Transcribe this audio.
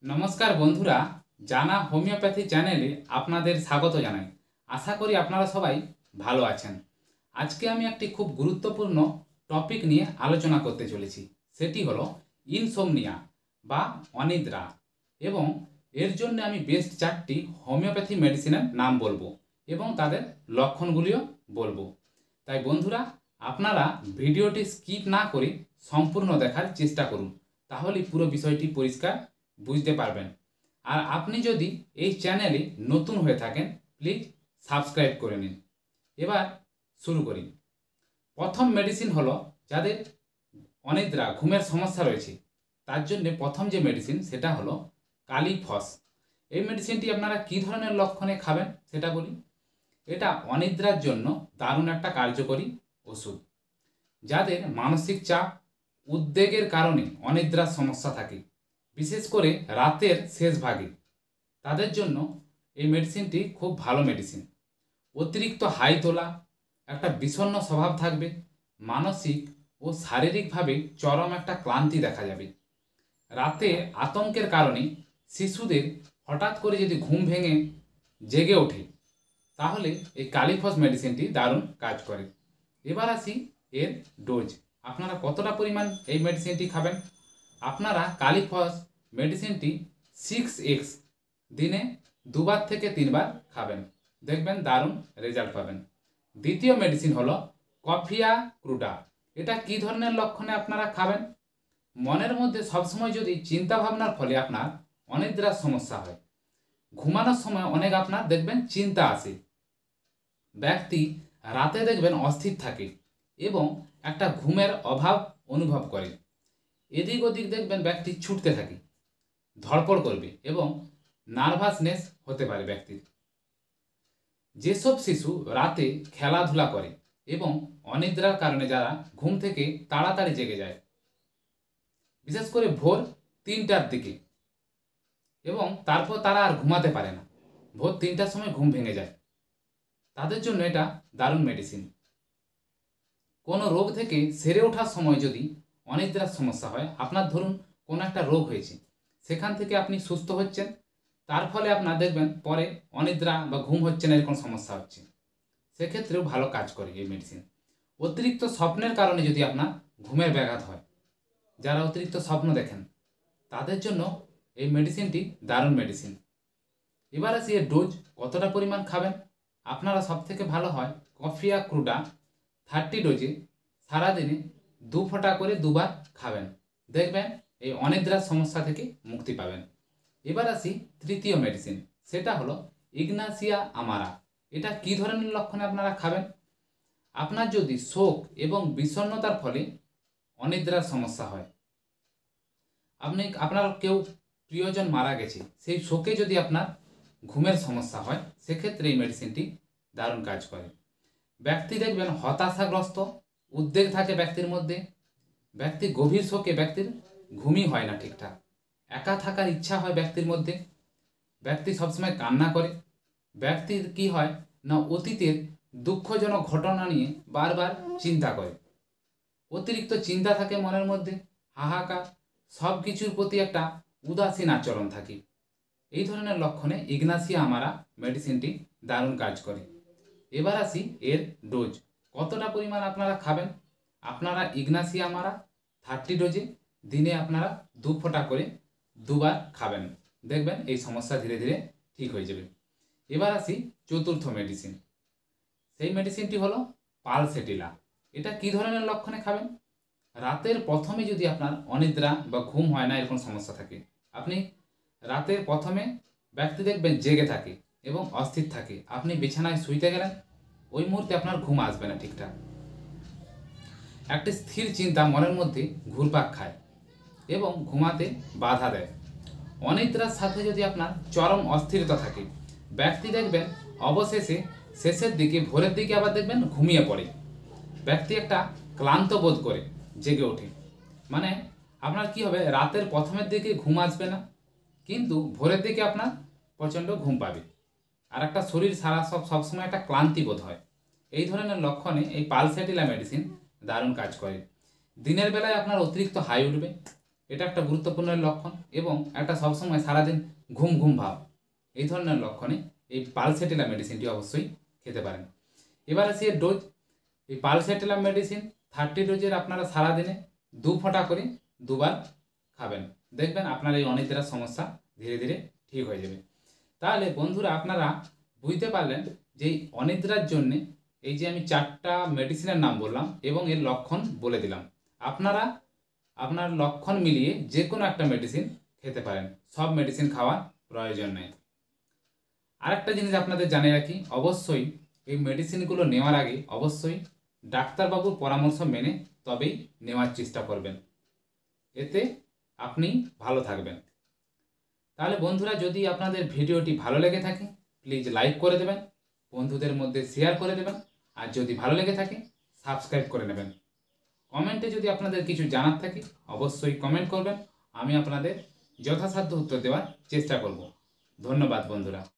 नमस्कार बंधुरा जाना होमिओपैथी चैनेले आपनादेर स्वागत जानाई। आशा करी आपनारा सबाई भालो आछेन। आज के आमी एकटी खूब गुरुत्वपूर्ण टपिक निये आलोचना करते चलेछि, सेटी हलो इनसोमनिया बा अनिद्रा एवं एर जन्य आमी बेस्ट 4टी होमिओपैथी मेडिसिनेर नाम बोलबो एवं तादेर लक्षणगुलिओ बोलबो। ताई बंधुरा आपनारा भिडियोटी स्किप ना करे सम्पूर्ण देखार चेष्टा करुन, ताहले पुरो विषयटी परिष्कार बुझते पारबेन। और आपनी जदि এই চ্যানেলে নতুন হয়ে থাকেন প্লিজ সাবস্ক্রাইব করে নিন। এবার শুরু করি। প্রথম মেডিসিন হলো যাদের অনিদ্রা ঘুমের সমস্যা রয়েছে তার জন্য প্রথম যে মেডিসিন সেটা হলো কালিফস। এই মেডিসিনটি আপনারা কী ধরনের লক্ষণে খাবেন সেটা বলি। এটা অনিদ্রার জন্য দারুণ একটা কার্যকরী ওষুধ। যাদের মানসিক চাপ উদ্বেগের কারণে অনিদ্রার সমস্যা থাকে, বিশেষ করে রাতের শেষ ভাগে, তাদের জন্য এই মেডিসিনটি খুব ভালো মেডিসিন। অতিরিক্ত হাই তোলা, একটা বিষণ্ণ স্বভাব থাকবে, মানসিক ও শারীরিকভাবে চরম একটা ক্লান্তি দেখা যাবে। রাতে আতঙ্কের কারণে শিশুদের হঠাৎ করে যদি ঘুম ভেঙে জেগে ওঠে তাহলে এই কালিফস মেডিসিনটি দারুণ কাজ করে। এবার আসি এর ডোজ। আপনারা কতটা পরিমাণ এই মেডিসিনটি খাবেন? আপনারা কালিফস মেডিসিনটি 6x দিনে 2বার থেকে 3বার খাবেন, দেখবেন দারুণ রেজাল্ট পাবেন। দ্বিতীয় মেডিসিন হলো কফিয়া ক্রুডা। এটা কী ধরনের লক্ষণে আপনারা খাবেন? মনের মধ্যে সবসময় যদি চিন্তা ভাবনার ফলে আপনার অনিদ্রার সমস্যা হয়, ঘুমানোর সময় অনেক আপনার দেখবেন চিন্তা আসে, ব্যক্তি রাতে দেখবেন অস্থির থাকে এবং একটা ঘুমের অভাব অনুভব করে, এদিক ওদিক দেখবেন ব্যক্তি ছুটতে থাকে, ধড়পড় করবে এবং নার্ভাসনেস হতে পারে ব্যক্তির। যেসব শিশু রাতে খেলাধুলা করে এবং অনিদ্রার কারণে যারা ঘুম থেকে তাড়াতাড়ি জেগে যায়, বিশেষ করে ভোর 3টার দিকে, এবং তারপর তারা আর ঘুমাতে পারে না, ভোর 3টার সময় ঘুম ভেঙে যায়, তাদের জন্য এটা দারুণ মেডিসিন। কোনো রোগ থেকে সেরে ওঠার সময় যদি অনিদ্রার সমস্যা হয়, আপনার ধরুন কোনো একটা রোগ হয়েছে, সেখান থেকে আপনি সুস্থ হচ্ছেন, তার ফলে আপনার দেখবেন পরে অনিদ্রা বা ঘুম হচ্ছে না এরকম সমস্যা হচ্ছে, সেক্ষেত্রেও ভালো কাজ করে এই মেডিসিন। অতিরিক্ত স্বপ্নের কারণে যদি আপনার ঘুমের ব্যাঘাত হয়, যারা অতিরিক্ত স্বপ্ন দেখেন তাদের জন্য এই মেডিসিনটি দারুণ মেডিসিন। এবার আসি এর ডোজ কতটা পরিমাণ খাবেন। আপনারা সবথেকে ভালো হয় কফিয়া ক্রুডা 30 ডোজে সারাদিনে 2 ফোঁটা করে 2বার খাবেন, দেখবেন এই অনিদ্রার সমস্যা থেকে মুক্তি পাবেন। এবার আসি তৃতীয় মেডিসিন, সেটা হলো ইগনাসিয়া আমারা। এটা কী ধরনের লক্ষণে আপনারা খাবেন? আপনার যদি শোক এবং বিষণ্ণতার ফলে অনিদ্রার সমস্যা হয়, আপনার কেউ প্রিয়জন মারা গেছে, সেই শোকে যদি আপনার ঘুমের সমস্যা হয়, সেক্ষেত্রে এই মেডিসিনটি দারুণ কাজ করে। ব্যক্তি দেখবেন হতাশাগ্রস্ত, উদ্বেগ থাকে ব্যক্তির মধ্যে, ব্যক্তি গভীর শোকে ব্যক্তির ঘুমই হয় না ঠিকঠাক, একা থাকার ইচ্ছা হয় ব্যক্তির মধ্যে, ব্যক্তি সবসময় কান্না করে, ব্যক্তির কি হয় না অতীতের দুঃখজনক ঘটনা নিয়ে বারবার চিন্তা করে, অতিরিক্ত চিন্তা থাকে মনের মধ্যে, হাহাকার, সব কিছুর প্রতি একটা উদাসীন আচরণ থাকে। এই ধরনের লক্ষণে ইগনাসিয়া আমারা মেডিসিনটি দারুণ কাজ করে। এবার আসি এর ডোজ কতটা পরিমাণ আপনারা খাবেন। আপনারা ইগনাসিয়া আমারা 30 ডোজে দিনে আপনারা 2 ফোঁটা করে 2বার খাবেন, দেখবেন এই সমস্যা ধীরে ধীরে ঠিক হয়ে যাবে। এবার আসি চতুর্থ মেডিসিন, সেই মেডিসিনটি হলো পালসেটিলা। এটা কী ধরনের লক্ষণে খাবেন? রাতের প্রথমে যদি আপনার অনিদ্রা বা ঘুম হয় না এরকম সমস্যা থাকে, আপনি রাতের প্রথমে ব্যক্তি দেখবেন জেগে থাকে এবং অস্থির থাকে, আপনি বিছানায় শুইতে গেলেন, ওই মুহূর্তে আপনার ঘুম আসবে না ঠিকঠাক, একটি স্থির চিন্তা মনের মধ্যে ঘুরপাক খায় এবং ঘুমাতে বাধা দেয়। অনিদ্রার সাথে যদি আপনার চরম অস্থিরতা থাকে, ব্যক্তি দেখবেন অবশেষে শেষের দিকে ভোরের দিকে আবার দেখবেন ঘুমিয়ে পড়ে, ব্যক্তি একটা ক্লান্ত বোধ করে জেগে ওঠে। মানে আপনার কি হবে, রাতের প্রথমের দিকে ঘুম আসবে না, কিন্তু ভোরের দিকে আপনার প্রচণ্ড ঘুম পাবে, আর একটা শরীর সারা সবসময় একটা ক্লান্তি বোধ হয়। এই ধরনের লক্ষণে এই পালসেটিলা মেডিসিন দারুণ কাজ করে। দিনের বেলায় আপনার অতিরিক্ত হাই উঠবে, এটা একটা গুরুত্বপূর্ণ লক্ষণ, এবং একটা সবসময় সারাদিন ঘুম ঘুম ভাব, এই ধরনের লক্ষণে এই পালসেটিলা মেডিসিনটি অবশ্যই খেতে পারেন। এবার আসি এর ডোজ। এই পালসেটিলা মেডিসিন 30 ডোজের আপনারা সারাদিনে 2 ফোঁটা করে 2বার খাবেন। দেখবেন আপনার এই অনিদ্রার সমস্যা ধীরে ধীরে ঠিক হয়ে যাবে। তাহলে বন্ধুরা, আপনারা বুঝতে পারলেন যে এই অনিদ্রার জন্যে এই যে আমি 4টা মেডিসিনের নাম বললাম এবং এর লক্ষণ বলে দিলাম, আপনারা আপনার লক্ষণ মিলিয়ে যে কোনো একটা মেডিসিন খেতে পারেন, সব মেডিসিন খাওয়ার প্রয়োজন নেই। আরেকটা জিনিস আপনাদের জানিয়ে রাখি, অবশ্যই এই মেডিসিনগুলো নেওয়ার আগে অবশ্যই ডাক্তারবাবুর পরামর্শ মেনে তবেই নেওয়ার চেষ্টা করবেন, এতে আপনি ভালো থাকবেন। তাহলে বন্ধুরা, যদি আপনাদের ভিডিওটি ভালো লেগে থাকে প্লিজ লাইক করে দেবেন, বন্ধুদের মধ্যে শেয়ার করে দেবেন, আর যদি ভালো লেগে থাকে সাবস্ক্রাইব করে নেবেন। কমেন্টে যদি আপনাদের কিছু জানার থাকে অবশ্যই কমেন্ট করবেন, আমি আপনাদের যথাসাধ্য উত্তর দেওয়ার চেষ্টা করব। ধন্যবাদ বন্ধুরা।